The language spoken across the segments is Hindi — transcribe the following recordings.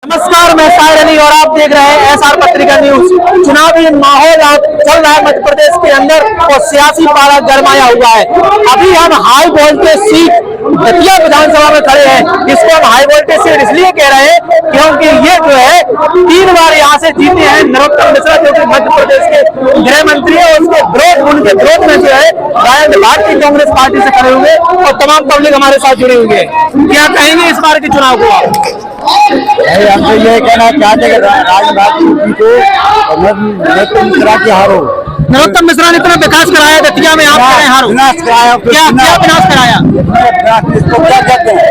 नमस्कार, मैं साहिर अली और आप देख रहे हैं एसआर पत्रिका न्यूज। चुनावी माहौल चल रहा है मध्य प्रदेश के अंदर और सियासी पारा गरमाया हुआ है। अभी हम हाई वोल्टेज सीट दतिया विधानसभा में खड़े हैं। इसको हम हाई वोल्टेज सीट इसलिए कह रहे हैं क्योंकि ये जो है 3 बार यहाँ से जीते हैं नरोत्तम मिश्रा, जो कि मध्य प्रदेश के गृह मंत्री है। उसके उनके विरोध में जो है राजद भारतीय कांग्रेस पार्टी से खड़े हुए और तमाम पब्लिक हमारे साथ जुड़े हुए हैं। क्या कहेंगे इस बार के चुनाव को आप? हम तो ये कहना चाहते हैं नरोत्तम मिश्रा की हारो। नरोत्तम मिश्रा ने इतना विकास कराया दतिया में, आप कह रहे हैं हारो। विनाश कराया। क्या विनाश कराया? इसको क्या कहते हैं?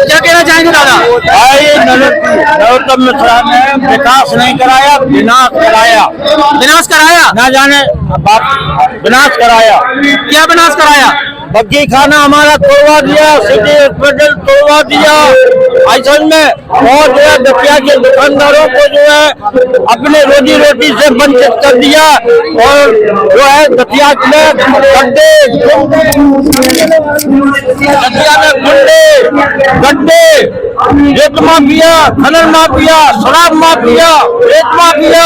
क्या कहना चाहेंगे दादा? भाई नरोत्तम मिश्रा ने विकास नहीं कराया, विनाश कराया। विनाश कराया? ना जाने विनाश कराया। क्या विनाश कराया? बग्गी खाना हमारा तोड़वा दिया, सिटी हॉस्पिटल तोड़वा दिया ऐसा में, और जो है दतिया के दुकानदारों को जो है अपने रोजी रोटी से वंचित कर दिया। और जो है दतिया में गड्ढे, रेत माफिया, खनन माफिया, शराब माफिया, रेत माफिया,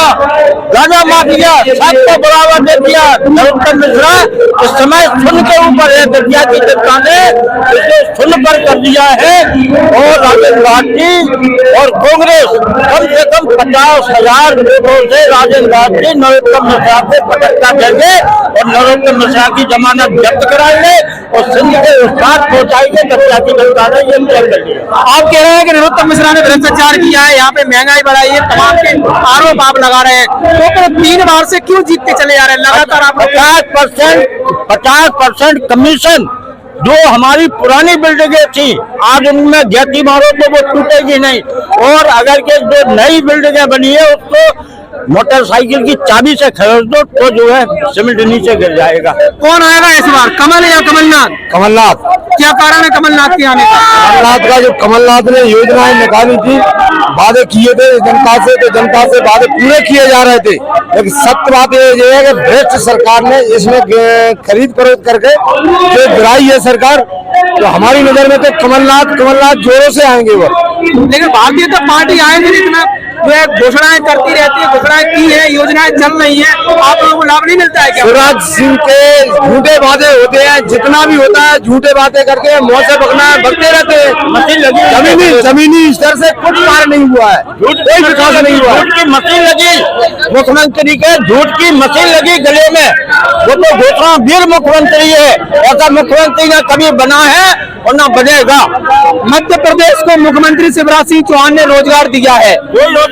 गांजा माफिया सबको बढ़ावा दे दिया। नरोत्तम मिश्रा इस समय सुन के ऊपर है, दतिया की जनता ने इसे सुन पर कर दिया है। और राजद भारती और कांग्रेस कम से कम 50,000 वोटों से राजद भारती नरोत्तम मिश्रा को पटकता देंगे और नरोत्तम मिश्रा की जमानत जब्त कराएंगे और सिंध के साथ पहुंचाएंगे। दतिया की जनता ने ये तय कर दिया। आप कह रहे हैं कि नरोत्तम मिश्रा ने भ्रष्टाचार किया है, यहाँ पे महंगाई बढ़ाई है, तमाम के आरोप आप लगा रहे हैं, तो फिर 3 बार से क्यों जीतते चले जा रहे हैं लगातार? आप 50% कमीशन जो हमारी पुरानी बिल्डिंगें थी, आज उनमें ज्ञाति मारो तो वो टूटेगी नहीं। और अगर के जो नई बिल्डिंगें बनी है उसको मोटरसाइकिल की चाबी से खरीद दो तो जो है सीमेंट नीचे गिर जाएगा। कौन आएगा इस बार, कमल या कमलनाथ? कमलनाथ। क्या कारण है कमलनाथ के आने का? कमलनाथ का जो कमलनाथ ने योजनाएं निकाली थी, वादे किए थे जनता से, तो जनता से वादे पूरे किए जा रहे थे। लेकिन सत्य बात ये है कि भ्रष्ट सरकार ने इसमें खरीद फरोख्त करके जो गिराई है सरकार, तो हमारी नजर में तो कमलनाथ जोरों से आएंगे वो। लेकिन भारतीय जनता पार्टी आएंगे, इतना जो है घोषणाएं करती रहती है, घोषणाएं की है, योजनाएं चल रही है, आप लोगों को लाभ नहीं मिलता है क्या? शिवराज सिंह के झूठे वादे होते हैं, जितना भी होता है झूठे बातें करके मुंह से बकते रहते हैं। मशीन लगी, जमीनी स्तर से कुछ कार्य नहीं हुआ है, कोई विकास नहीं हुआ। झूठ की मशीन लगी, मुख्यमंत्री के झूठ की मशीन लगी गले में, वो तो घोषणा वीर मुख्यमंत्री है। ऐसा मुख्यमंत्री न कभी बना है और न बनेगा। मध्य प्रदेश को मुख्यमंत्री शिवराज सिंह चौहान ने रोजगार दिया है,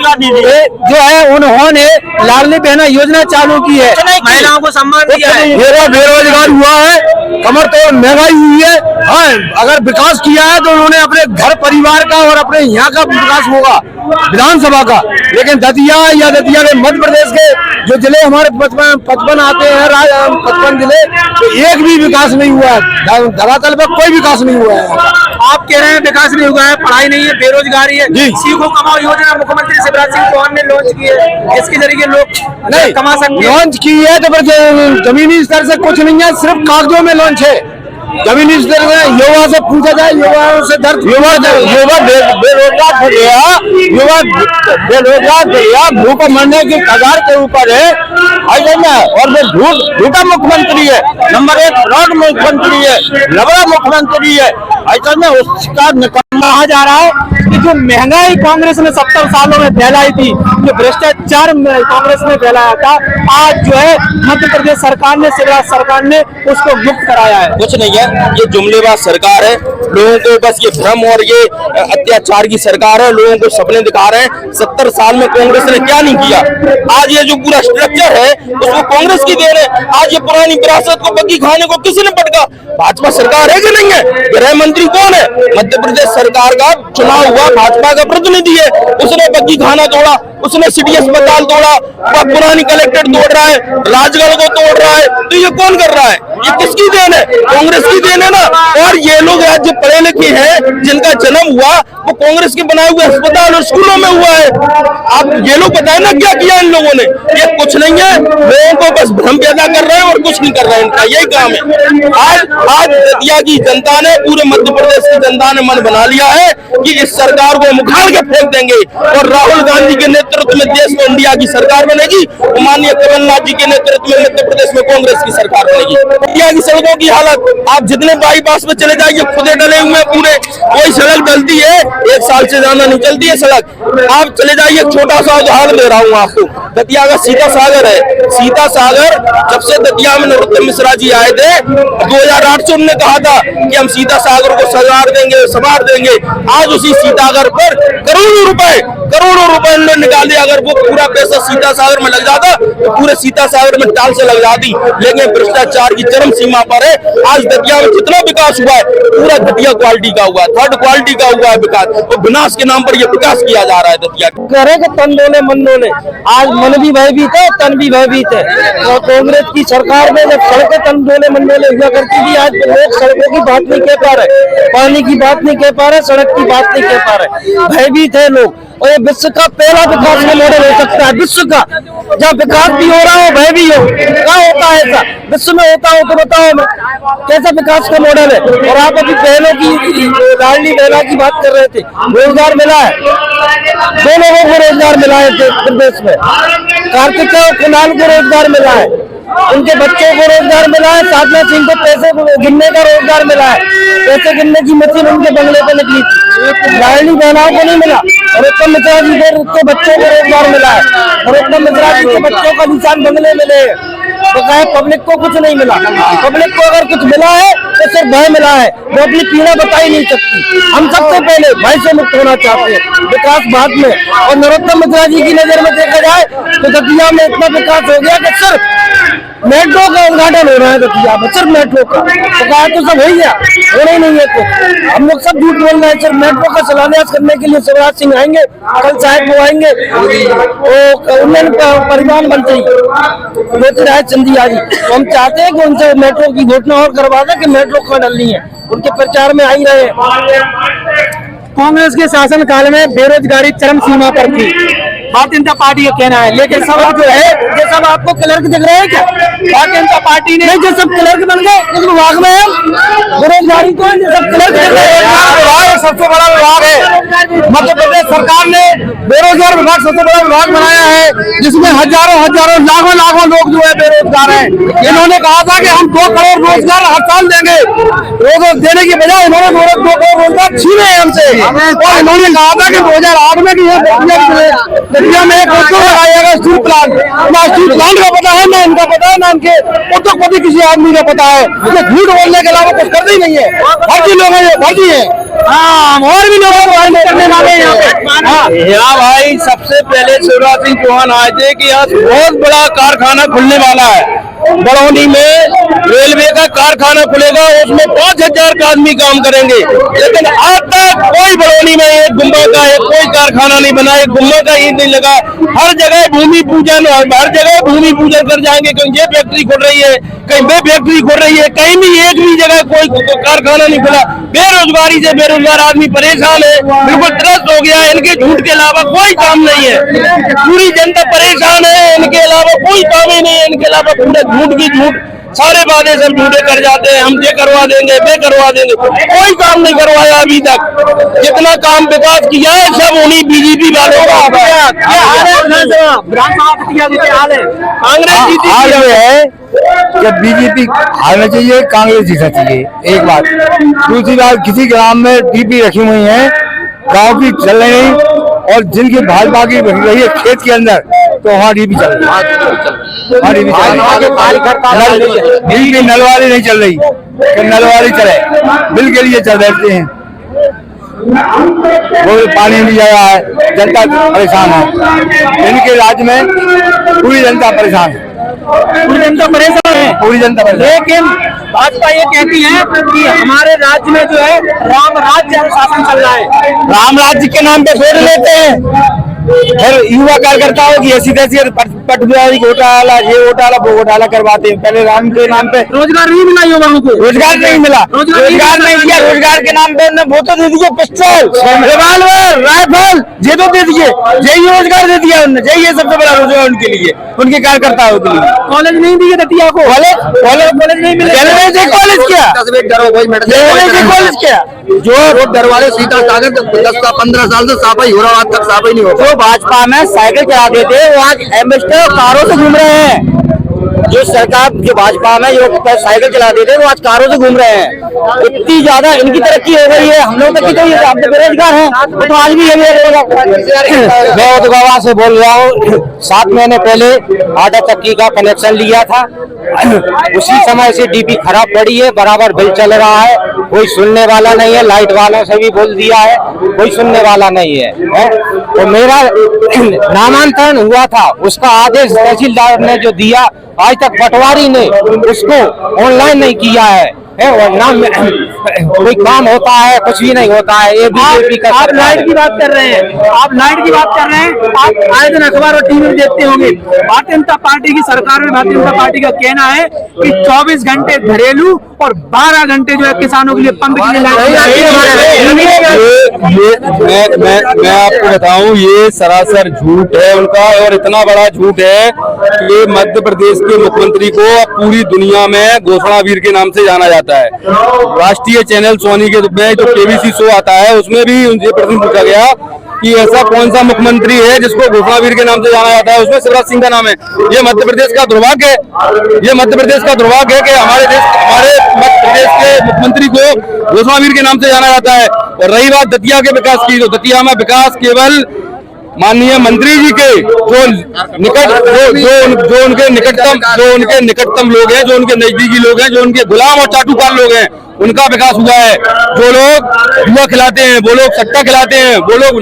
जो है उन्होंने लाडली बहना योजना चालू की है, महिलाओं को सम्मान दिया है। मेरा बेरोजगार हुआ है, कमर तोड़ महंगाई हुई है। हाँ, अगर विकास किया है तो उन्होंने अपने घर परिवार का और अपने यहाँ का विकास होगा, विधानसभा का। लेकिन दतिया के मध्य प्रदेश के जो जिले हमारे 55 आते हैं, 55 जिले, तो एक भी विकास नहीं हुआ है। धरातल पर कोई विकास नहीं हुआ है। आप कह रहे हैं विकास नहीं हुआ है, पढ़ाई नहीं है, बेरोजगारी है। सीखो कमाओ योजना मुख्यमंत्री शिवराज सिंह चौहान ने लॉन्च की है, इसके जरिए लोग नहीं कमा सकते हैं। लॉन्च की है तो जमीनी स्तर से कुछ नहीं है, सिर्फ कागजों में लॉन्च है। जमीनी स्तर में युवा से पूछा जाए, युवाओं से युवा बेरोजगार हो गया, युवा बेरोजगार हो गया, भूख मरने की कगार के ऊपर है। और वो झूठा मुख्यमंत्री है, नंबर 1 फ्रॉड मुख्यमंत्री है, लबड़ा मुख्यमंत्री है। ऐसा में उसका कहा जा रहा है कि जो महंगाई कांग्रेस ने 70 सालों में फैलाई थी, जो भ्रष्टाचार कांग्रेस ने फैलाया था, आज जो है मध्य प्रदेश सरकार ने, शिवराज सरकार ने उसको मुक्त कराया है। कुछ नहीं है, ये जुमलेबाज सरकार है, लोगों को बस ये भ्रम और ये अत्याचार की सरकार है, लोगों को सपने दिखा रहे हैं। 70 साल में कांग्रेस ने क्या नहीं किया, आज ये जो पूरा स्ट्रक्चर है उसको कांग्रेस की देन है। आज ये पुरानी विरासत को बग्गी खाने को किसी ने पटका? भाजपा सरकार है कि नहीं है? गृह मंत्री कौन है? मध्य प्रदेश सरकार का चुनाव हुआ भाजपा का प्रतिनिधि है, उसने बग्गी खाना तोड़ा। उसने सिटी अस्पताल तोड़ा, वह पुरानी कलेक्ट्रेट तोड़ रहा है, राजगढ़ को तोड़ रहा है। तो ये कौन कर रहा है? ये किसकी देन है? कांग्रेस की देन है ना। और ये लोग जो पढ़े लिखे हैं, जिनका जन्म हुआ वो कांग्रेस के बनाए हुए अस्पताल और स्कूलों में हुआ है। अब ये लोग बताए ना क्या किया इन लोगों ने? ये कुछ नहीं है, लोगों को बस भ्रम पैदा कर रहे हैं और कुछ नहीं कर रहे हैं। इनका यही काम है। आज दतिया की जनता ने, पूरे मध्य प्रदेश की जनता ने मन बना लिया है कि इस सरकार को मुखाड़ के फेंक देंगे और राहुल गांधी के नेतृत्व में देश में इंडिया की सरकार बनेगी और माननीय कमलनाथ जी के नेतृत्व में मध्य प्रदेश में कांग्रेस की सरकार बनेगी। इंडिया की सड़कों की हालत, आप जितने बाईपास में चले जाइए खुदे डले हुए पूरे, कोई सड़क डलती है 1 साल से ज्यादा नहीं चलती है सड़क। आप चले जाइए, छोटा सा उदाहरण दे रहा हूँ आपको, दतिया का सीता सागर है। सीता सागर जब से दतिया में नरोत्तम मिश्रा जी आए थे 2008 से उन्होंने कहा था कि हम सीता सागर को संवार देंगे। आज उसी सीतागर पर करोड़ों रुपए इन्होंने निकाले। अगर वो पूरा पैसा सीता सागर में लग जाता तो पूरे सीता सागर में टाल से लग जाती। लेकिन भ्रष्टाचार की चरम सीमा पर है। आज दतिया में जितना विकास हुआ है पूरा घटिया क्वालिटी का हुआ है, 3rd क्वालिटी का हुआ है विकास, और विनाश के नाम पर यह विकास किया जा रहा है दतिया। करेंगे तन डोले मन डोले, आज मन भी भयभीत है, तन भी भयभीत है। और कांग्रेस की सरकार में जब सड़कें तन डोले मन डोले हुआ करती थी, आज लोग सड़कों की बात नहीं कह पा रहे, पानी की बात नहीं कह पा रहे, सड़क की बात नहीं कह पा रहे, भयभीत है लोग। और ये विश्व का पहला विकास का मॉडल हो सकता है, विश्व का, जहाँ विकास भी हो रहा हो, भय भी हो। क्या होता है ऐसा? विश्व में होता हो तो बताओ हमें, कैसा विकास का मॉडल है? और आप अभी बहनों की, लाडली बहना की बात कर रहे थे, रोजगार मिला है, 2 लोगों को रोजगार मिला है प्रदेश में। कार्तिक और कुणाल को रोजगार मिला है, उनके बच्चों को रोजगार मिला है। साधना सिंह को पैसे गिनने का रोजगार मिला है, पैसे गिनने की मशीन उनके बंगले पे निकली थी। लाडली बहनाओं को नहीं मिला। नरोत्तम मिश्रा जी के बच्चों को रोजगार मिला है, नरोत्तम मिश्रा जी के बच्चों का निशान बंगले मिले हैं। तो कहे पब्लिक को कुछ नहीं मिला। पब्लिक को अगर कुछ मिला है तो सिर्फ भय मिला है, वो अपनी पीड़ा बता ही नहीं सकती। हम सबसे पहले भय से मुक्त होना चाहते हैं, विकास बाद में। और नरोत्तम मिश्रा जी की नजर में देखा जाए तो दतिया में इतना विकास हो गया कि सिर्फ मेट्रो का उद्घाटन हो रहा है दतिया में, सिर्फ मेट्रो का। तो कहा तो सब हो गया, होना ही नहीं है। तो हम लोग सब झूठ बोल रहे हैं। सिर्फ मेट्रो का शिलान्यास करने के लिए शिवराज सिंह आएंगे, कल साहब वो आएंगे, वो उन्नयन परिवहन मंत्री ज्योतिरादित्य सिंधिया जी। तो हम चाहते हैं कि उनसे मेट्रो की घोषणा और करवा दें कि मेट्रो कहाँ डलनी है, उनके प्रचार में आ ही रहे। कांग्रेस के शासन काल में बेरोजगारी चरम सीमा पर थी, भारतीय जनता पार्टी का कहना है। लेकिन सब जो है, ये सब आपको क्लर्क दिख रहे हैं क्या? भारतीय जनता पार्टी ने जो सब क्लर्क बन गए इस विभाग में, बेरोजगारी को सब क्लर्क दिख रहे हैं। सबसे बड़ा विभाग है मध्य प्रदेश सरकार ने, बेरोजगार विभाग सबसे बड़ा विभाग बनाया है, जिसमें हजारों लाखों लोग जो है बेरोजगार हैं। इन्होंने कहा था कि हम 2 करोड़ रोजगार हर साल देंगे, रोजगार देने की बजाय इन्होंने 2 करोड़ रोजगार छीने हमसे। और इन्होंने कहा था कि 2008 में दतिया में एक लगाएगा स्टील प्लांट। ना स्टील प्लांट का पता है, ना इनका पता है, ना इनके उद्योगपति किसी आदमी का पता है। झूठ बोलने के अलावा कुछ करते ही नहीं है। फर्जी लोग हैं, ये फर्जी है। हाँ, और भी लोगों को करने वाले यहाँ पे। यहाँ भाई सबसे पहले शिवराज सिंह चौहान आए थे कि यहाँ बहुत बड़ा कारखाना खुलने वाला है, बड़ौनी में रेलवे का कारखाना खुलेगा, उसमें 5000 का आदमी काम करेंगे। लेकिन आज तक कोई बड़ौनी में एक गुम्बा का कोई कारखाना नहीं बना, एक गुम्बा का ईंट नहीं लगा। हर जगह भूमि पूजन, हर जगह भूमि पूजन कर जाएंगे, कहीं ये फैक्ट्री खुल रही है, कहीं वो फैक्ट्री खुल रही है, कहीं भी एक भी जगह कोई कारखाना नहीं खुला। बेरोजगारी से बेरोजगार आदमी परेशान है, बिल्कुल त्रस्त हो गया है। इनके झूठ के अलावा कोई काम नहीं है, पूरी जनता परेशान है, इनके अलावा कोई काम ही नहीं है। इनके अलावा पूरा झूठ की झूठ, सारे वादे सब झूठे कर जाते हैं। हम ये करवा देंगे, वे करवा देंगे, कोई काम नहीं करवाया अभी तक। जितना काम विकास किया है सब उन्हीं बीजेपी वालों का है। कांग्रेस जीती है, जब बीजेपी हारना चाहिए, कांग्रेस जीतना चाहिए, एक बात। दूसरी बात, किसी ग्राम में डीपी रखी हुई है, गांव की चल रही नहीं, और जिनकी भाजपा की रही है खेत के अंदर, तो वहाँ डीपी चल रही है, डीपी नलवारी नहीं चल रही, नलवारी चले बिल के लिए चल रहते हैं। वो पानी भी आया है, जनता परेशान है। इनके राज्य में पूरी जनता परेशान है, पूरी जनता परेशान है, पूरी जनता परेशान। लेकिन भाजपा ये कहती है कि हमारे राज्य में जो है राम राज्य अनुशासन चल रहा है। राम राज्य के नाम पे छोड़ लेते हैं, फिर युवा कार्यकर्ताओं की ऐसी तैसी पटवारी घोटाला, ये घोटाला वो घोटाला करवाते हैं। पहले राम के नाम पे रोजगार नहीं मिला युवाओं को, रोजगार नहीं मिला, रोजगार नहीं दिया। रोजगार के नाम पे वो तो दे दीजिए पिस्टल, रिवाल्वर, राइफल, ये तो दे दीजिए। यही रोजगार दे दिया उन्होंने, यही है सबसे बड़ा रोजगार उनके लिए, उनके कार्यकर्ताओं के लिए। कॉलेज नहीं दिए दतिया को, कॉलेज नहीं मिले, कॉलेज क्या, कॉलेज क्या जो रोड दरवाजे सीता सागर 10-15 साल से सफाई हो रहा, आज तक सफाई नहीं हो। जो भाजपा में साइकिल चलाते थे वो आज एम्बेसडर कारों से घूम रहे हैं। जो सरकार जो भाजपा में जो साइकिल चलाते थे वो आज कारों से घूम रहे हैं। इतनी ज्यादा इनकी तरक्की हो गई है, हम लोग तक की तो ये आप तो बेरोजगार हैं, वो तो आज भी है। मैं उदगावा से बोल रहा हूँ। 7 महीने पहले आटा चक्की का कनेक्शन लिया था, उसी समय से डीपी खराब पड़ी है, बराबर बिल चल रहा है, कोई सुनने वाला नहीं है। लाइट वालों से भी बोल दिया है, कोई सुनने वाला नहीं है। तो मेरा नामांकन हुआ था, उसका आदेश तहसीलदार ने जो दिया, आज तक पटवारी ने उसको ऑनलाइन नहीं किया है। नाम कोई काम होता है, कुछ भी नहीं होता है। ये बीजेपी का आप लाइट की बात कर रहे हैं, आप लाइट की बात कर रहे हैं। आप आए दिन अखबार और टीवी में देखते होंगे, भारतीय जनता पार्टी की सरकार में भारतीय जनता पार्टी का कहना है कि 24 घंटे घरेलू और 12 घंटे जो है किसानों के लिए पंप के लिए मैं आपको बताऊं, ये सरासर झूठ है उनका, और इतना बड़ा झूठ है कि मध्य प्रदेश के मुख्यमंत्री को पूरी दुनिया में घोषणा वीर के नाम से जाना जाता है। राष्ट्रीय चैनल सोनी के में जो केबीसी शो आता है, उसमें भी उनसे प्रश्न पूछा गया कि ऐसा कौन सा मुख्यमंत्री है जिसको घोषणा वीर के नाम से जाना जाता है, उसमें शिवराज सिंह का नाम है। ये मध्य प्रदेश का दुर्भाग्य है, ये मध्य प्रदेश का दुर्भाग्य है कि हमारे मध्य प्रदेश के मुख्यमंत्री को घोषणा वीर के नाम से जाना जाता है। और रही बात दतिया के विकास की, तो दतिया में विकास केवल माननीय मंत्री जी के जो उनके निकटतम लोग हैं, जो उनके नजदीकी लोग हैं, जो उनके गुलाम और चाटुकार लोग हैं, उनका विकास हुआ है। जो लोग जुआ खिलाते हैं, वो लोग सट्टा खिलाते हैं, वो लोग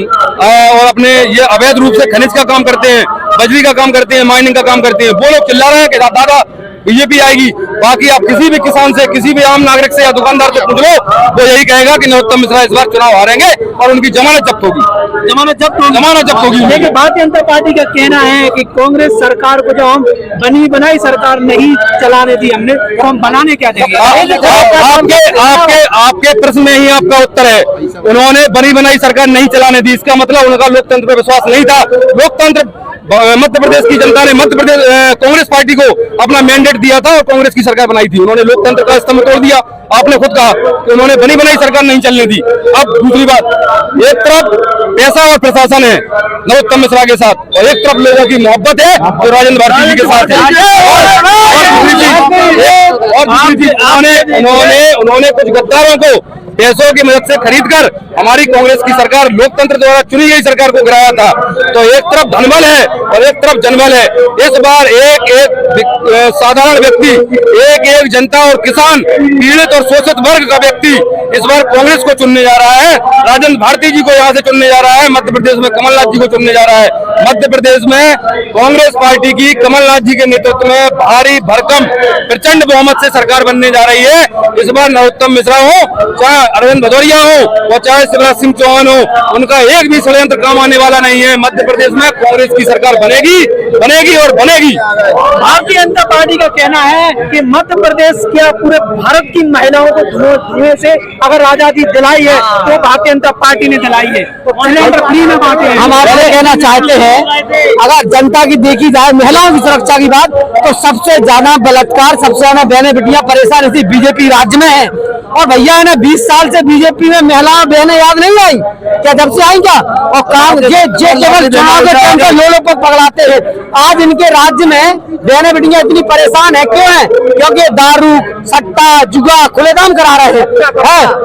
और अपने ये अवैध रूप से खनिज का काम करते हैं, बजरी का काम करते हैं, माइनिंग का काम करते हैं, वो लोग चिल्ला रहे हैं कि दादा बीजेपी आएगी। बाकी आप किसी भी किसान से, किसी भी आम नागरिक से या दुकानदार से पूछ लो, वो यही कहेगा कि नरोत्तम मिश्रा इस बार चुनाव हारेंगे और उनकी जमानत जब्त होगी, जमानत जब्त होगी। लेकिन भारतीय जनता पार्टी का कहना है कि कांग्रेस सरकार को जो हम बनी बनाई सरकार नहीं चलाने दी हमने, तो हम बनाने क्या देंगे? आपके प्रश्न में ही आपका उत्तर है। उन्होंने बनी बनाई सरकार नहीं चलाने दी, इसका मतलब उनका लोकतंत्र पर विश्वास नहीं था। लोकतंत्र मध्य प्रदेश की जनता ने मध्य प्रदेश कांग्रेस पार्टी को अपना मैंडेट दिया था और कांग्रेस की सरकार बनाई थी। उन्होंने लोकतंत्र का स्तंभ तोड़ दिया। आपने खुद कहा कि उन्होंने बनी बनाई सरकार नहीं चलने दी। अब दूसरी बात, एक तरफ पैसा और प्रशासन है नरोत्तम मिश्रा के साथ, और एक तरफ लोगों की मोहब्बत है जो राजेंद्र भारती जी के साथ है। और दूसरी चीज उन्होंने कुछ गद्दारों को पैसों की मदद से खरीदकर हमारी कांग्रेस की सरकार, लोकतंत्र द्वारा चुनी गई सरकार को गिराया था। तो एक तरफ धनबल है और एक तरफ जनबल है। इस बार एक साधारण व्यक्ति, एक जनता और किसान, पीड़ित और शोषित वर्ग का व्यक्ति इस बार कांग्रेस को चुनने जा रहा है, राजेंद्र भारती जी को यहाँ से चुनने जा रहा है, मध्य प्रदेश में कमलनाथ जी को चुनने जा रहा है। मध्य प्रदेश में कांग्रेस पार्टी की कमलनाथ जी के नेतृत्व में भारी भरकम प्रचंड बहुमत से सरकार बनने जा रही है। इस बार नरोत्तम मिश्रा हो, चाहे अरविंद भदौरिया हो और चाहे शिवराज सिंह चौहान हो, उनका एक भी षड्यंत्र काम आने वाला नहीं है। मध्य प्रदेश में कांग्रेस की सरकार बनेगी और बनेगी। भारतीय जनता पार्टी का कहना है कि मध्य प्रदेश क्या पूरे भारत की महिलाओं को धुएं से अगर आजादी दिलाई है तो भारतीय जनता पार्टी ने दिलाई है। सिलेंडर फ्री में बांटे हैं। हम आपसे कहना चाहते हैं, अगर जनता की देखी जाए महिलाओं की सुरक्षा की बात, तो सबसे ज्यादा बलात्कार, सबसे ज्यादा बहनें बेटियां परेशान इसी बीजेपी राज्य में है। और भैया है ना, 20 साल से बीजेपी में महिलाएं बहनें याद नहीं आई क्या? जब से आई क्या? और काम जे केवल चुनाव के टाइम पर लोगों को पकड़ाते हैं। आज इनके राज्य में बहनें बेटियां इतनी परेशान है, क्यों है? क्योंकि दारू, सट्टा, जुआ खुलेआम करा रहे हैं,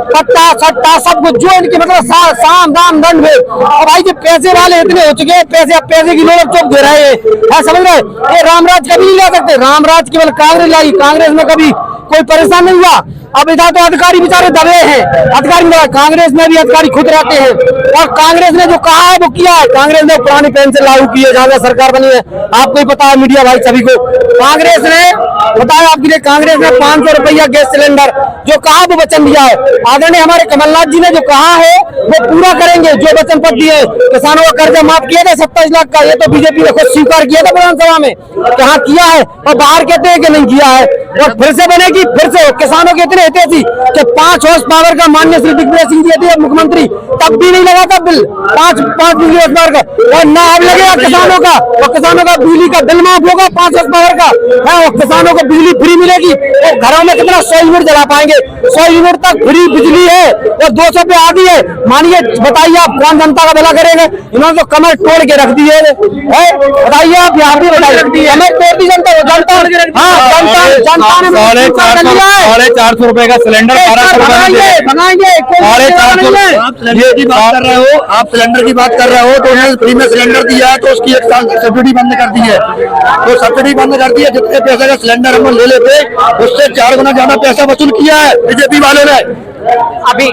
पट्टा सट्टा सब कुछ, जो इनके मतलब साम दाम दंड में। और भाई जो पैसे वाले इतने हो चुके हैं, पैसे की लोग चुप दे रहे हैं, समझ रहे? ये रामराज कभी नहीं ला सकते। रामराज केवल कांग्रेस लाई, कांग्रेस में कभी कोई परेशान नहीं हुआ। अब इधर तो अधिकारी बेचारे दबे हैं, अधिकारी कांग्रेस में भी अधिकारी खुद रहते हैं, और कांग्रेस ने जो कहा है वो किया है। कांग्रेस ने पुरानी पेंशन लागू की है, जहां सरकार बनी है, आपको ही पता है, मीडिया भाई सभी को। कांग्रेस ने बताया आपके लिए, कांग्रेस ने 500 रुपया गैस सिलेंडर जो कहा वो वचन दिया है। आदरणीय हमारे कमलनाथ जी ने जो कहा है वो पूरा करेंगे, जो वचन पत्र दिए। किसानों का कर्जा माफ किया था 27 लाख का, ये तो बीजेपी ने खुद स्वीकार किया था विधानसभा में, कहाँ किया है, और बाहर कहते हैं कि नहीं किया है। और फिर से बनेगी, फिर से किसानों के इतने हितैषी कि 5 हॉर्स पावर का माननीय श्री दिग्विजय सिंह दिए थे मुख्यमंत्री, तब भी नहीं लगा था बिल 5 हॉर्स पावर का, और ना अब लगेगा किसानों का। और किसानों का बिजली का बिल माफ होगा 5 हॉर्स पावर का, और किसानों को बिजली फ्री मिलेगी। और घरों में कितना 100 यूनिट जला पाएंगे, 100 यूनिट तक फ्री बिजली है, और 200 पे आधी है। मानिए, बताइए आप कौन जनता का भला करेगा? इन्होंने तो कमर तोड़ के रख दी है, बताइए आप, यहाँ भी बताइए, कमर तोड़ दी जनता, जनता ने 450 रुपए का सिलेंडर 1200 बनाएंगे। ये की बात कर रहे हो आप, सिलेंडर की बात कर रहे हो, तो उन्होंने फ्री में सिलेंडर दिया है, तो उसकी 1 साल की सब्सिडी बंद कर दी है। तो सब्सिडी बंद कर दी है, जितने पैसे का सिलेंडर हम ले लेते उससे 4 गुना ज्यादा पैसा वसूल किया है बीजेपी वालों ने। अभी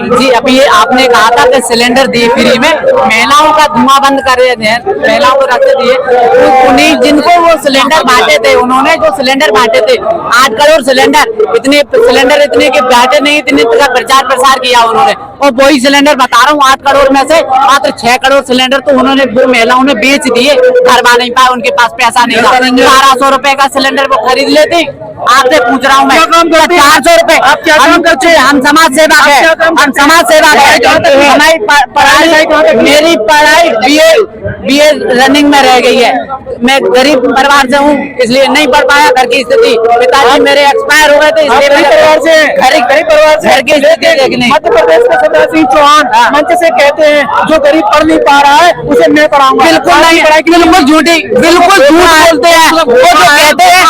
ये आपने कहा था कि सिलेंडर दिए फ्री में, महिलाओं का धुआं बंद कर रहे थे, महिलाओं को रखते दिए, तो उन्हीं जिनको वो सिलेंडर बांटे थे, उन्होंने जो सिलेंडर बांटे थे 8 करोड़ सिलेंडर, इतने के बांटे नहीं, इतने का प्रचार प्रसार किया उन्होंने, और वही सिलेंडर बता रहा हूँ 8 करोड़ में से मात्र 6 करोड़ सिलेंडर तो उन्होंने वो महिलाओं ने बेच दिए, घर बना नहीं पाए, उनके पास पैसा नहीं था। 1200 रुपए का सिलेंडर वो खरीद लेते। आपसे पूछ रहा हूँ मैं, 400 रुपए, आप क्या काम करते हैं? हम समाज सेवा है, हम समाज सेवा है। हमारी पढ़ाई, मेरी पढ़ाई बीए रनिंग में रह गई है। मैं गरीब परिवार से हूँ, इसलिए नहीं पढ़ पाया। घर की स्थिति, पिताजी मेरे एक्सपायर हो गए थे, इसलिए गरीब परिवार से घर की स्थिति देखने। मध्य प्रदेश के शिवराज सिंह चौहान मंच से कहते हैं जो गरीब पढ़ नहीं पा रहा है उसे मैं पढ़ाऊंगा। बिल्कुल नहीं, बिल्कुल झूठी, बिल्कुल झूठ बोलते हैं वो जो कहते हैं।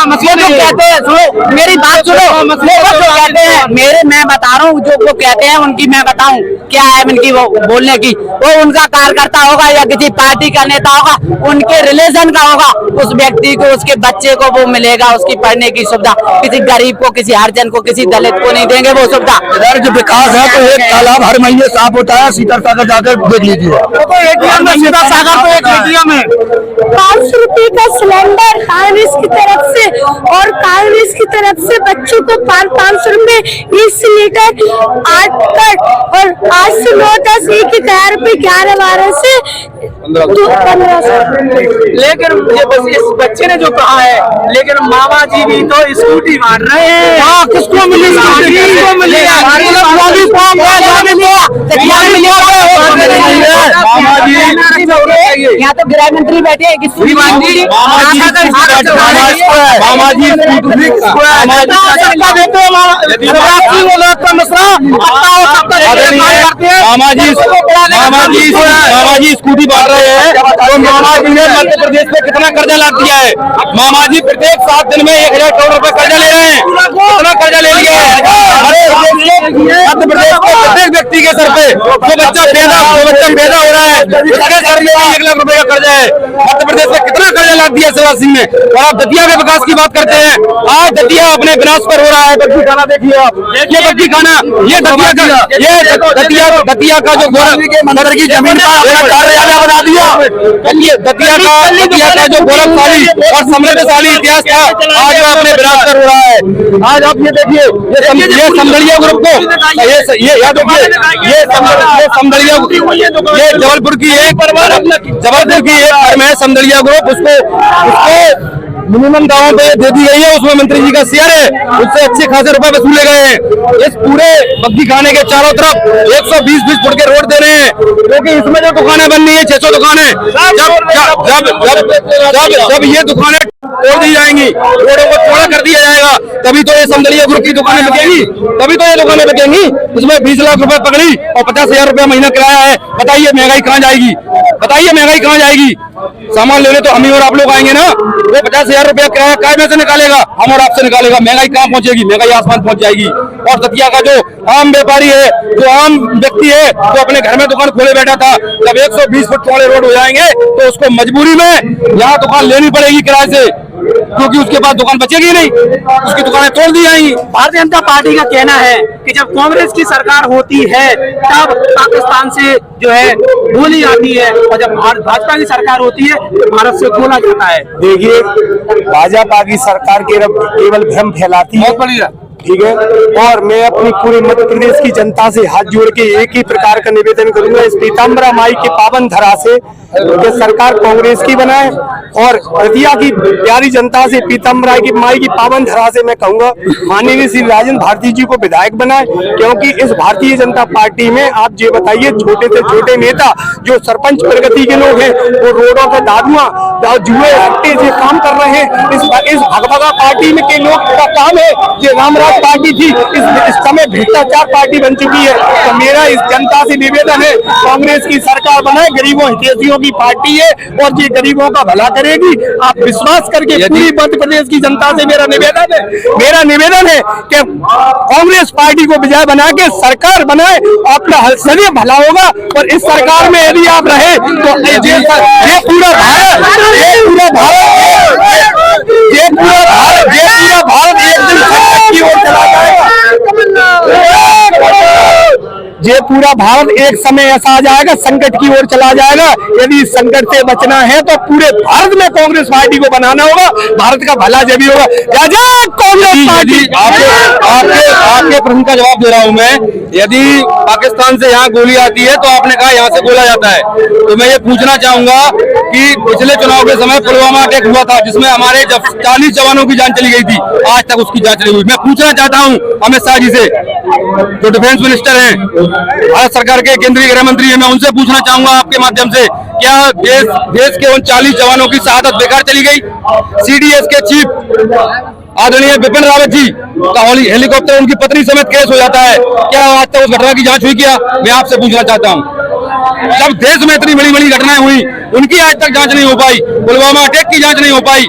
सुनो मेरी बात, सुनो, वो जो कहते हैं, मैं बता रहा हूँ, जो वो कहते हैं उनकी मैं बताऊं क्या है उनकी वो बोलने की। वो उनका कार्यकर्ता होगा या किसी पार्टी का नेता होगा, उनके रिलेशन का होगा, उस व्यक्ति को, उसके बच्चे को वो मिलेगा उसकी पढ़ने की सुविधा। किसी गरीब को, किसी हरिजन को, किसी दलित को नहीं देंगे वो सुविधा। इधर जो विकास है तो एक तालाब हर महीने साफ होता है, सीता सागर जाकर देख लीजिए। तो एटीएम में सीधा सागर तो एक एटीएम है। 500 रुपए का सिलेंडर कांग्रेस की तरफ से, और कांग्रेस की तरफ से बच्चों को 500 रुपए 20 लीटर 8 कट, और 8 से 9 10 1,000 रुपए 11-12 से 1500। लेकिन ये बस इस बच्चे ने जो कहा है, लेकिन मामा जी भी तो स्कूटी बांट रहे हैं। हाँ, किसको मिली स्कूटी? किसको मिली? यहाँ तो गृह मंत्री बैठे हैं, मामा जी स्कूटी बांट रहे हैं, तो मामा जी ने मध्य प्रदेश में कितना कर्जा लाद दिया है? मामा जी प्रत्येक 7 दिन में 1,000 करोड़ रुपए कर्जा ले रहे हैं। कितना कर्जा ले लिया है मध्य प्रदेश के प्रत्येक व्यक्ति के सर पे? जो बच्चा पैदा हो रहा है उसके सर में 1 लाख रुपए का कर्जा है। मध्य प्रदेश में कितना कर्जा लाद दिया शिवराज सिंह ने? और आप दतिया के विकास की बात करते हैं। आज दतिया अपने विनाश पर हो रहा है। बग्गी खाना देखिए आप, ये बग्गी खाना, ये दतिया का जो मंदिर की जमीन का कार्यालय बना दिया। दतिया का जो गौरवशाली और समृद्धशाली इतिहास था, आज वो अपने विनाश पर हो रहा है। आज आप ये देखिए, ये समदड़िया ग्रुप को, ये समदड़िया, ये जबलपुर की एक फर्म है समदड़िया ग्रुप, उसको मिनिमम दावों पे दे दी गई है। उसमें मंत्री जी का शेयर है, उससे अच्छे खासे रुपए वसूले गए हैं। इस पूरे बग्गी खाने के चारों तरफ 120 फुट के रोड दे रहे हैं, क्योंकि इसमें जो दुकानें बन रही है 600 दुकानें, जब ये दुकानें तोड़ दी जाएंगी, रोडों को चौड़ा कर दिया जाएगा, तभी तो ये समदड़िया ग्रुप की दुकानें बिकेंगी, तभी तो ये दुकानें बिकेंगी। उसमें 20 लाख रुपए पकड़ी और 50,000 रुपया महीना किराया है। बताइए महंगाई कहाँ जाएगी? बताइए महंगाई कहाँ जाएगी? सामान लेने तो हम ही और आप लोग आएंगे ना। वो 50,000 रुपया किराया काय में से निकालेगा? हम और आपसे निकालेगा। महंगाई कहाँ पहुंचेगी? महंगाई आसमान पहुंच जाएगी। और दतिया का जो आम व्यापारी है, जो आम व्यक्ति है, जो अपने घर में दुकान खोले बैठा था, जब 120 फुट चौड़े रोड हो जाएंगे तो उसको मजबूरी में यहाँ दुकान लेनी पड़ेगी किराए से। क्योंकि उसके पास दुकान बचेगी नहीं, उसकी दुकानें तोड़ दी जाएंगी। भारतीय जनता पार्टी का कहना है कि जब कांग्रेस की सरकार होती है तब पाकिस्तान से जो है गोली आती है और जब भाजपा की सरकार होती है तो भारत से गोला जाता है। देखिए, भाजपा की सरकार केवल भ्रम फैलाती है, बहुत बढ़िया, ठीक है। और मैं अपनी पूरे मध्य प्रदेश की जनता से हाथ जोड़ के एक ही प्रकार का निवेदन करूंगा, इस पीताम्बरा माई के पावन धरा से कि सरकार कांग्रेस की बनाए, और हल्दिया की प्यारी जनता से पीताम्बरा की माई की पावन धरा से मैं कहूंगा माननीय श्री राजेंद्र भारती जी को विधायक बनाए, क्योंकि इस भारतीय जनता पार्टी में आप ये बताइए, छोटे से छोटे नेता जो सरपंच प्रगति के लोग हैं वो रोडों का दादुआ जुए हट्टे से काम कर रहे हैं। इस भगभगा पार्टी में के लोग का काम है, ये रामराज पार्टी थी, इस समय भ्रष्टाचार पार्टी बन चुकी है। तो मेरा इस जनता से निवेदन है, कांग्रेस की सरकार बनाए, गरीबों हितैषियों की पार्टी है और ये गरीबों का भला करेगी। आप विश्वास करके पूरी मध्य प्रदेश की जनता से मेरा निवेदन है कि कांग्रेस पार्टी को विजय बना के सरकार बनाए, आपका सभी भला होगा। और इस सरकार में यदि आप रहे तो ये पूरा भारत एक दिन संकट की ओर चला जाएगा। ये पूरा भारत एक समय ऐसा आ जाएगा, संकट की ओर चला जाएगा। यदि इस संकट से बचना है तो पूरे भारत में कांग्रेस पार्टी को बनाना होगा, भारत का भला जब भी होगा। जय जय कांग्रेस पार्टी। आपके प्रश्न का जवाब दे रहा हूं मैं। यदि पाकिस्तान से यहाँ गोली आती है तो आपने कहा यहाँ से गोला जाता है, तो मैं ये पूछना चाहूंगा कि पिछले चुनाव के समय पुलवामा अटैक हुआ था जिसमें हमारे 40 जवानों की जान चली गई थी, आज तक उसकी जांच नहीं हुई। मैं पूछना चाहता हूँ अमित शाह जी से, जो डिफेंस मिनिस्टर हैं, भारत सरकार के केंद्रीय गृह मंत्री हैं, मैं उनसे पूछना चाहूंगा आपके माध्यम से, क्या देश के उन 40 जवानों की शहादत बेकार चली गई? सीडीएस के चीफ आदरणीय बिपिन रावत जी का हेलीकॉप्टर उनकी पत्नी समेत केस हो जाता है, क्या आज तक उस घटना की जांच हुई? क्या मैं आपसे पूछना चाहता हूँ, जब देश में इतनी बड़ी बड़ी घटनाएं हुई उनकी आज तक जांच नहीं हो पाई, पुलवामा अटैक की जांच नहीं हो पाई,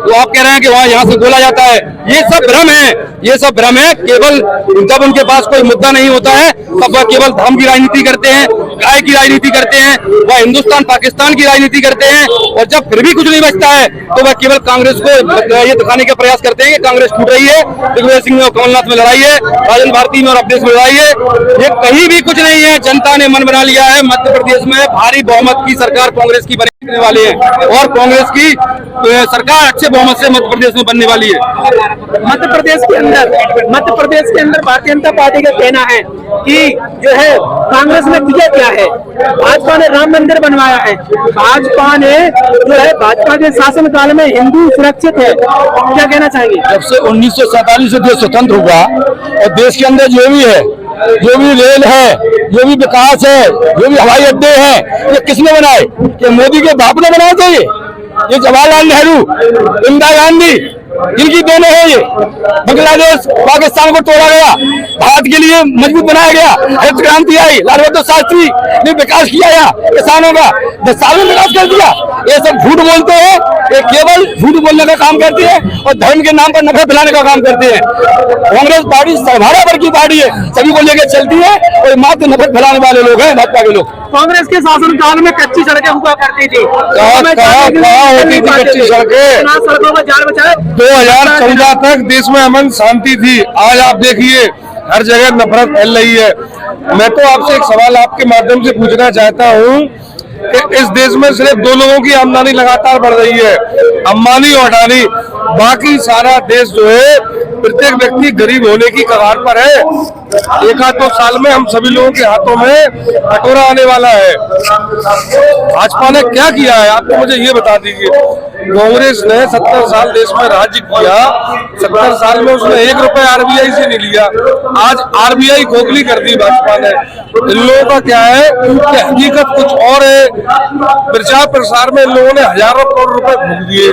तो आप कह रहे हैं कि वहां यहाँ से गोला जाता है। ये सब भ्रम है, ये सब भ्रम है। केवल जब उनके पास कोई मुद्दा नहीं होता है तब वह केवल धर्म की राजनीति करते हैं, गाय की राजनीति करते हैं, वह हिंदुस्तान पाकिस्तान की राजनीति करते हैं, और जब फिर भी कुछ नहीं बचता है तो वह केवल कांग्रेस को ये दिखाने का प्रयास करते हैं कि कांग्रेस टूट रही है, दिग्विजय सिंह में और कमलनाथ में लड़ाई है, राजेंद्र भारती में और अपडेश में लड़ाई है। ये कहीं भी कुछ नहीं है। जनता ने मन बना लिया है, मध्य प्रदेश में भारी बहुमत की सरकार कांग्रेस की बनने वाली है और कांग्रेस की सरकार अच्छे बहुमत से मध्य प्रदेश में बनने वाली है। मध्य प्रदेश के अंदर भारतीय जनता पार्टी का कहना है कि जो है कांग्रेस ने किया क्या है, भाजपा ने राम मंदिर बनवाया है, भाजपा ने जो है भाजपा के शासनकाल में हिंदू सुरक्षित है। क्या कहना चाहेंगे? जब से 1947 से देश स्वतंत्र हुआ और देश के अंदर जो भी है, जो भी रेल है, जो भी विकास है, जो भी हवाई अड्डे हैं, ये किसने बनाए? कि मोदी के बाप ने बनाए थे? ये जवाहरलाल नेहरू, इंदिरा गांधी, इनकी देन है। ये बांग्लादेश पाकिस्तान को तोड़ा गया, भारत के लिए मजबूत बनाया गया, हरित क्रांति आई, लाल बहादुर शास्त्री ने विकास किया यहाँ किसानों का 10 साल में विकास कर दिया। ये सब झूठ बोलते हैं, ये केवल झूठ बोलने का काम करते हैं और धर्म के नाम पर नफरत फैलाने का काम करते हैं। कांग्रेस पार्टी सर्वहारा वर्ग की पार्टी है, सभी को लेकर चलती है और मात्र नफरत फैलाने वाले लोग हैं भाजपा के लोग। कांग्रेस के शासनकाल में कच्ची सड़कें हुआ करती थी, कहाँ होती थी कच्ची सड़कें? सड़कों में जान बचाए। 2014 तक देश में अमन शांति थी। आज आप देखिए हर जगह नफरत फैल रही है। मैं तो आपसे एक सवाल आपके माध्यम से पूछना चाहता हूँ कि इस देश में सिर्फ 2 लोगों की आमदनी लगातार बढ़ रही है, अंबानी और अडानी, बाकी सारा देश जो है प्रत्येक व्यक्ति गरीब होने की कगार पर है। 1-2 साल में हम सभी लोगों के हाथों में कटोरा आने वाला है। भाजपा ने क्या किया है आपको मुझे ये बता दीजिए। कांग्रेस ने 70 साल देश में राज्य किया, 70 साल में उसने 1 रुपए आरबीआई से नहीं लिया। आज आरबीआई खोखली कर दी भाजपा ने। इन लोगों का क्या है कि हकीकत कुछ और है। प्रचार प्रसार में इन लोगों ने हजारों करोड़ रुपए फूंक दिए।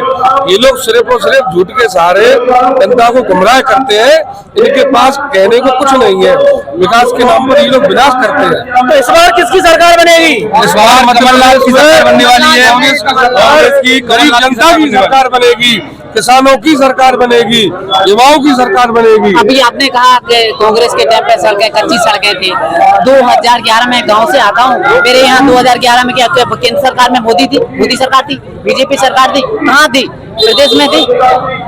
ये लोग सिर्फ और सिर्फ झूठ के सहारे जनता को गुमराह करते हैं। इनके पास कहने को कुछ नहीं है, विकास के नाम पर ये लोग विनाश करते हैं। तो इस बार किसकी सरकार बनेगी? इस बार कमलनाथ की सरकार बनने वाली है, कांग्रेस की गरीब जनता की सरकार बनेगी। किसानों की सरकार बनेगी, युवाओं की सरकार बनेगी। अभी आपने कहा कि कांग्रेस के टाइम पे सड़कें कच्ची सड़कें थी। 2011 में गांव से आता हूँ, मेरे यहाँ 2011 में क्या केंद्र सरकार में मोदी थी, मोदी सरकार थी, बीजेपी सरकार थी, कहाँ थी? प्रदेश में थी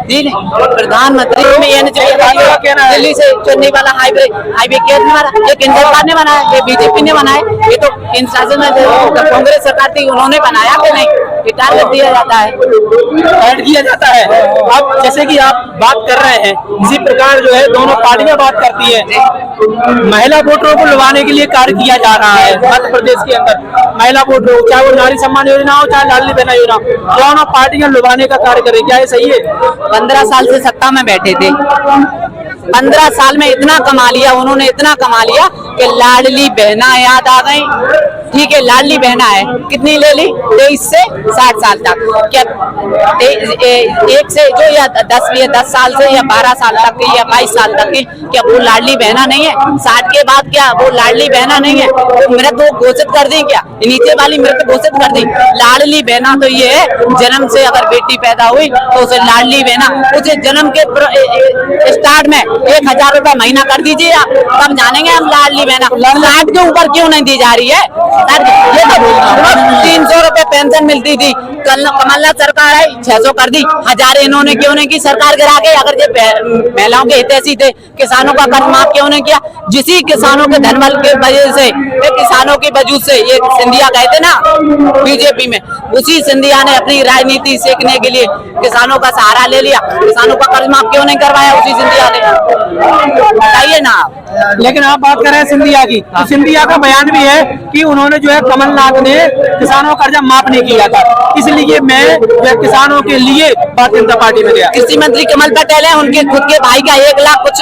नहीं। प्रधानमंत्री में दिल्ली से चेन्नई वाला हाईवे किसने बना? ये केंद्र सरकार ने बनाया, ये बीजेपी ने बनाया, ये तो केंद्र शासन में कांग्रेस सरकार थी, उन्होंने बनाया कि नहीं? रिटायर कर दिया जाता है, ऐड किया जाता है। अब जैसे कि आप बात कर रहे हैं, इसी प्रकार जो है दोनों पार्टियां बात करती है। महिला वोटरों को लुभाने के लिए कार्य किया जा रहा है मध्य प्रदेश के अंदर। महिला वोटर, चाहे वो नारी सम्मान योजना हो, चाहे लाडली बहना योजना, दोनों पार्टियां लुभाने का कार्य करें। क्या ये सही है? 15 साल से सत्ता में बैठे थे, 15 साल में इतना कमा लिया उन्होंने, इतना कमा लिया कि लाडली बहना याद आ गई। ठीक है, लाडली बहना है, कितनी ले ली? 23 से 60 साल तक। क्या एक से जो या 10 साल से या 12 साल तक की या 22 साल तक की, क्या वो लाडली बहना नहीं है? 60 के बाद क्या वो लाडली बहना नहीं है? तो मृत वो घोषित कर दी, क्या नीचे वाली मृत घोषित कर दी? लाडली बहना तो ये है, जन्म से अगर बेटी पैदा हुई तो उसे लाडली बहना, उसे जन्म के स्टार्ट में 1000 रुपए महीना कर दीजिए आप, तब जानेंगे हम लाडली बहना। 60 के ऊपर क्यों नहीं दी जा रही है? ये तो 300 रुपए पेंशन मिलती थी, कमलनाथ सरकार आई 600 कर दी। 1000 इन्होंने क्यों नहीं की? सरकार गिरा के, अगर ये महिलाओं के हितैषी थे, किसानों का कर्ज माफ क्यों नहीं किया? जिसी किसानों के धनबल के वजह से, किसानों की वजह से ये सिंधिया गए थे ना बीजेपी में, उसी सिंधिया ने अपनी राजनीति सीखने के लिए किसानों का सहारा ले लिया। किसानों का कर्ज माफ क्यों नहीं करवाया उसी सिंधिया ने? बताइए ना आप। लेकिन आप बात कर रहे हैं सिंधिया की, तो सिंधिया का बयान भी है कि उन्होंने जो है कमलनाथ ने किसानों का कर्जा माफ नहीं किया था, इसलिए मैं किसानों के लिए भारतीय जनता पार्टी में गया। कृषि मंत्री कमल पटेल है, उनके खुद के भाई का 1 लाख कुछ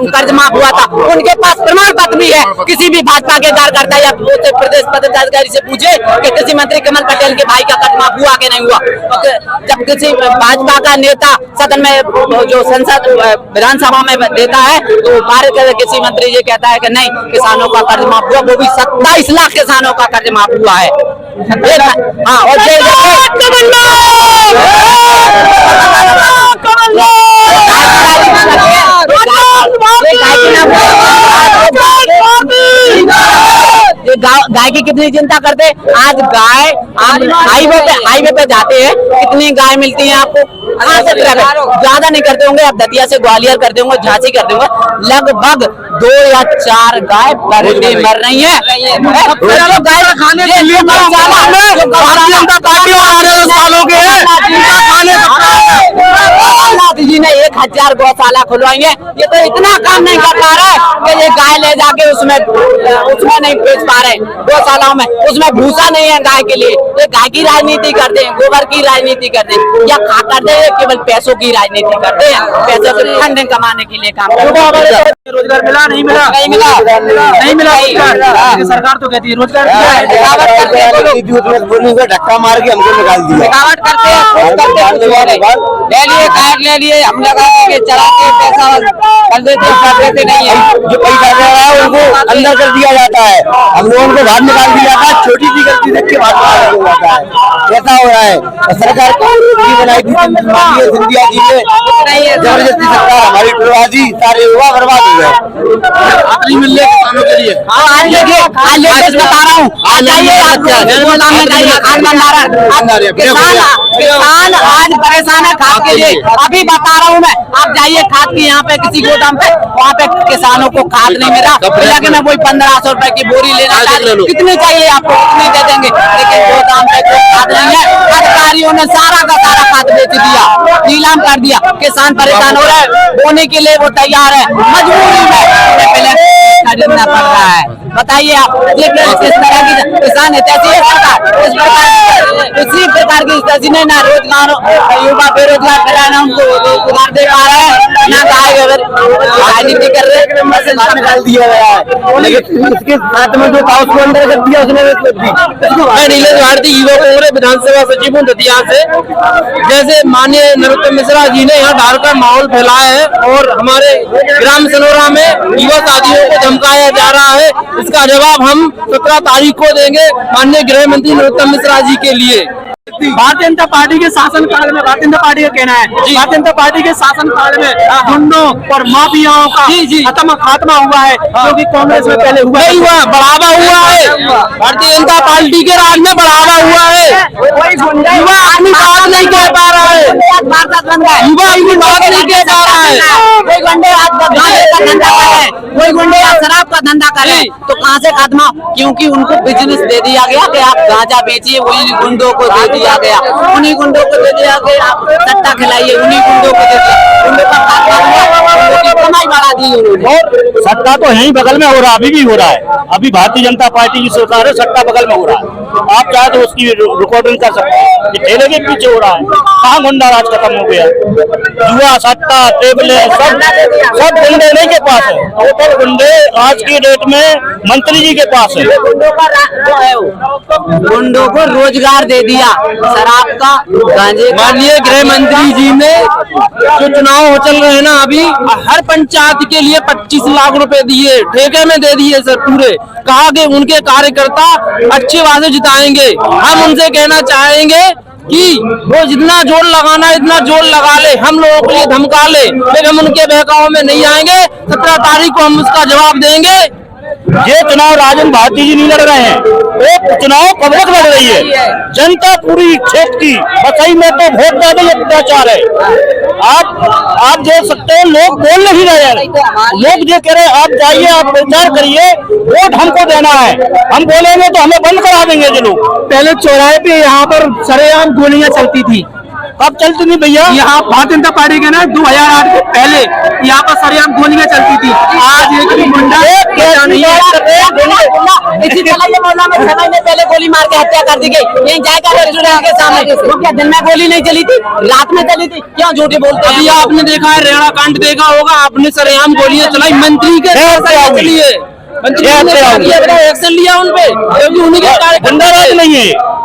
कर्ज माफ हुआ था, उनके पास प्रमाण पत्र भी है। किसी भी भाजपा के कार्यकर्ता या प्रदेश पदाधिकारी से पूछे कि कृषि मंत्री कमल पटेल के भाई का कर्ज माफ हुआ कि नहीं हुआ। जब किसी भाजपा का नेता सदन में जो संसद विधानसभा में देता है तो भारत के कृषि मंत्री जी कहता है कि नहीं, किसानों का कर्ज माफ हुआ, वो भी 27 लाख किसानों का कर्ज माफ हुआ है। हाँ, और गाय की कितनी चिंता करते? आज गाय हाईवे पे जाते हैं, कितनी गाय मिलती है आपको? ज्यादा नहीं करते होंगे आप, दतिया से ग्वालियर करते होंगे, झांसी करते होंगे, लगभग 2 या 4 गाय पर डे मर रही है। गाय खाने के लिए जी ने 1000 गौशाला खुलवाई है। ये तो इतना काम नहीं कर पा रहा है कि ये गाय ले जाके उसमें नहीं बेच पा रहे गौशालाओं में, उसमें भूसा नहीं है गाय के लिए। ये गाय की राजनीति करते हैं, गोबर की राजनीति करते हैं, या खा करते हैं केवल पैसों की राजनीति करते हैं, पैसों से फंडिंग कमाने के लिए काम करते हैं। रोजगार मिला? नहीं मिला, नहीं मिला, नहीं मिला रोजगार। सरकार तो कहती है रोजगार धक्का मार के हमको निकाल दिया। रुकावट करते हैं, ले लिए हम लगा के चलाते पैसा कर देते नहीं है। जो पैसा दे रहा है उनको अंदर कर दिया जाता है, हम लोगों को बाहर निकाल दिया जाता है। छोटी सी गलती देख के बाहर निकाल दिया जाता है, ऐसा हो रहा है। सरकार की बनाई थी सिंधिया जी ने, जबरदस्ती सरकार हमारी टुरबाजी, सारे युवा बर्बाद हो गए। आखिरी मिलने किसानों के लिए आज बता रहा हूँ, किसान आज परेशान है खाद के लिए। अभी बता रहा हूँ मैं, आप जाइए खाद की यहाँ पे किसी गोदाम पे, वहाँ पे किसानों को खाद नहीं मिला, कि मैं वही 1500 रुपए की बोरी लेना कितनी चाहिए आपको, कितनी दे देंगे, लेकिन गोदाम पे कोई खाद नहीं है। अधिकारियों ने सारा का सारा खाद बेच दिया, नीलाम कर दिया। किसान परेशान हो रहा है, बोने के लिए वो तैयार है, मजबूरी में पहले खरीदना पड़ रहा है। बताइए आप, ये किस तरह की किसान हितैषी है सरकार? इसी प्रकार की हितैषी ने ना रोजगार, युवा बेरोजगार करा, ना उनको रोजगार दे पा रहे हैं, ना गाय राजनीति कर रहे हैं, निकाल दिया गया है। लेकिन इसके साथ में जो था उसको अंदर कर दिया उसने। मैं नीलेश भारती युवा कांग्रेस विधानसभा सचिव हूँ दतिया से। जैसे माननीय नरोत्तम मिश्रा जी ने यहाँ डाल का माहौल फैलाया है और हमारे ग्राम सनोरा में युवा साथियों को धमकाया जा रहा है, इसका जवाब हम 17 तारीख को देंगे माननीय गृह मंत्री नरोत्तम मिश्रा जी के लिए। भारतीय जनता पार्टी के शासन काल में, भारतीय जनता पार्टी का कहना है भारतीय जनता पार्टी के शासन काल में गुंडों और माफियाओं का खात्मा हुआ है, जो कि कांग्रेस में पहले हुआ नहीं हुआ, बढ़ावा हुआ है। भारतीय जनता पार्टी के राज में बढ़ावा हुआ है। युवा अपनी बात नहीं कह पा रहा है, युवा अपनी बात नहीं कह पा रहा है। कोई गुंडे आज गांजे का धंधा कर रहे, कोई गुंडे आज शराब का धंधा कर रहे, तो कहाँ से खात्मा? क्योंकि उनको बिजनेस दे दिया गया कि आप गांजा बेचिए, वही गुंडों को दे दिया गया, उन्हीं गुंडों को दे दिया गया, आप सट्टा खिलाइए, उन्हीं गुंडों को दे दिया, गुंडों का खात्मा हुआ, गुंडों की कमाई बढ़ा दी उन्होंने। और सट्टा तो यहीं बगल में हो रहा है, अभी भी हो रहा है। अभी भारतीय जनता पार्टी की सरकार है, सट्टा बगल में हो रहा है। आप चाहे तो उसकी रिकॉर्डिंग कर सकते हैं, ये ठेले के पीछे हो रहा है। कहाँ गुंडा राज खत्म हो गया? जुआ, सट्टा, टेबले सब गुंडे नहीं के पास है। टोटल गुंडे आज की डेट में मंत्री जी के पास है। गुंडों को रोजगार दे दिया, शराब का, गांजे का। माननीय गृह मंत्री जी ने जो चुनाव चल रहे हैं ना, अभी हर पंचायत के लिए 25 लाख रुपए दिए, ठेके में दे दिए सर पूरे। कहा कि उनके कार्यकर्ता अच्छे वादे जिताएंगे। हम उनसे कहना चाहेंगे कि वो जितना जोर लगाना है इतना जोर लगा ले, हम लोगों के लिए धमका ले, फिर हम उनके बहकाव में नहीं आएंगे। 17 तारीख को हम उसका जवाब देंगे। ये चुनाव राजन भारती जी नहीं लड़ रहे हैं, एक चुनाव पब्लिक लड़ रही है, जनता पूरी क्षेत्र की। बसई में तो बहुत ज्यादा अत्याचार है। आप देख सकते हैं, लोग बोल नहीं रहे हैं। लोग जो कह रहे हैं आप जाइए, आप प्रचार करिए, वोट हमको देना है, हम बोलेंगे तो हमें बंद करा देंगे ये लोग। पहले चौराहे पे यहाँ पर सरेआम गोलियां चलती थी, कब चलती नहीं भैया? यहाँ भारतीय जनता पार्टी के ना 2008 के पहले यहाँ पर सरेआम गोलियां चलती थी। आज एक भी गुंडा नहीं है। इसी तरह ये मोहल्ला में 6 महीने पहले गोली मार के हत्या कर दी गई। यही जायका रेस्टोरेंट के सामने, वो क्या दिन में गोली नहीं चली थी, रात में चली थी? क्यों झूठे बोलते हैं? अभी आपने देखा है, रेड़ा कांड देखा होगा आपने, सरेआम गोलियां चलाई, मंत्री के चली है, मंत्री ने एक्शन लिया उनपे, क्योंकि उन्हीं के गुंडाराज नहीं है।